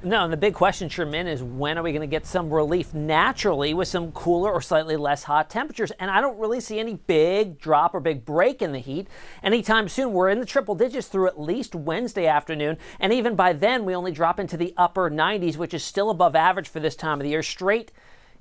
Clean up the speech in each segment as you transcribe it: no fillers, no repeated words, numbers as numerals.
No, and the big question, Sherman, is when are we going to get some relief naturally with some cooler or slightly less hot temperatures? And I don't really see any big drop or big break in the heat anytime soon. We're in the triple digits through at least Wednesday afternoon. And even by then, we only drop into the upper 90s, which is still above average for this time of the year, straight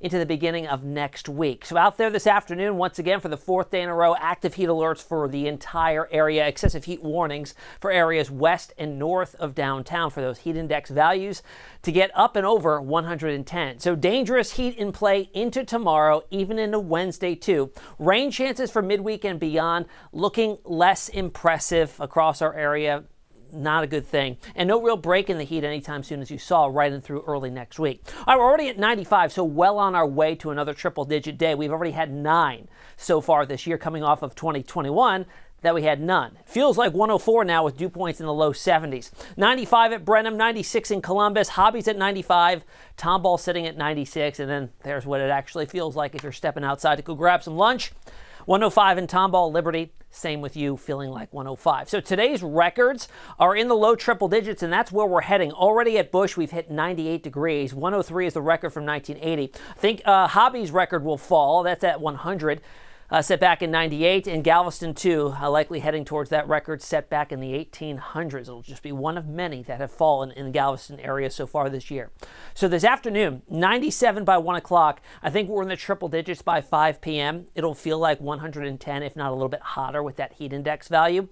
into the beginning of next week. So out there this afternoon, once again, for the fourth day in a row, active heat alerts for the entire area, excessive heat warnings for areas west and north of downtown for those heat index values to get up and over 110. So dangerous heat in play into tomorrow, even into Wednesday too. Rain chances for midweek and beyond looking less impressive across our area. Not a good thing. And no real break in the heat anytime soon, as you saw right in through early next week. All right, we're already at 95, so well on our way to another triple-digit day. We've already had 9 so far this year, coming off of 2021 that we had none. Feels like 104 now with dew points in the low 70s. 95 at Brenham, 96 in Columbus, Hobbies at 95, Tomball sitting at 96, and then there's what it actually feels like if you're stepping outside to go grab some lunch. 105 in Tomball, Liberty, same with you, feeling like 105. So today's records are in the low triple digits, and that's where we're heading. Already at Bush, we've hit 98 degrees. 103 is the record from 1980. I think Hobby's record will fall. That's at 100. Set back in 98, and Galveston too, likely heading towards that record set back in the 1800s. It'll just be one of many that have fallen in the Galveston area so far this year. So this afternoon, 97 by 1 o'clock. I think we're in the triple digits by 5 p.m. It'll feel like 110, if not a little bit hotter with that heat index value.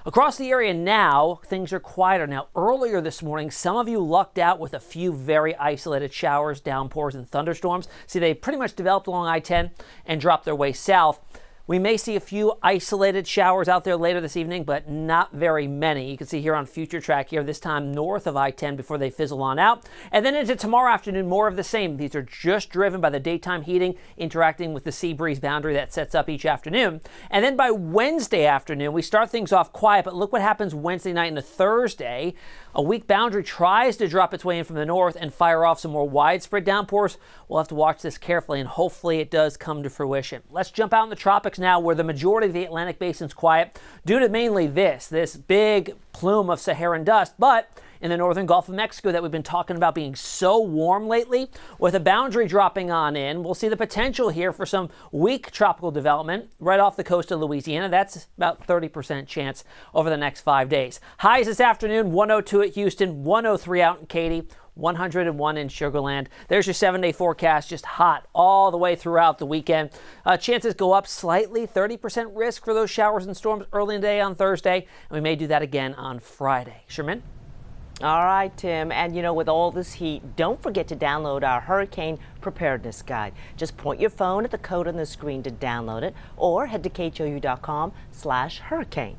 Across the area now, things are quieter. Now, earlier this morning, some of you lucked out with a few very isolated showers, downpours, and thunderstorms. See, they pretty much developed along I-10 and dropped their way south. We may see a few isolated showers out there later this evening, but not very many. You can see here on FUTURETRACK here, this time north of I-10 before they fizzle on out. And then into tomorrow afternoon, more of the same. These are just driven by the daytime heating, interacting with the sea breeze boundary that sets up each afternoon. And then by Wednesday afternoon, we start things off quiet, but look what happens Wednesday night into Thursday. A weak boundary tries to drop its way in from the north and fire off some more widespread downpours. We'll have to watch this carefully, and hopefully it does come to fruition. Let's jump out in the tropics now, where the majority of the Atlantic basin's quiet due to mainly this big plume of Saharan dust. But in the northern Gulf of Mexico that we've been talking about being so warm lately, with a boundary dropping on in, we'll see the potential here for some weak tropical development right off the coast of Louisiana. That's about 30% chance over the next 5 days. Highs this afternoon, 102 at Houston, 103 out in Katy, 101 in Sugar Land. There's your 7-day forecast, just hot all the way throughout the weekend. Chances go up slightly, 30% risk for those showers and storms early in the day on Thursday, and we may do that again on Friday. Sherman? All right, Tim. And with all this heat, don't forget to download our Hurricane Preparedness Guide. Just point your phone at the code on the screen to download it, or head to KHOU.com/hurricane.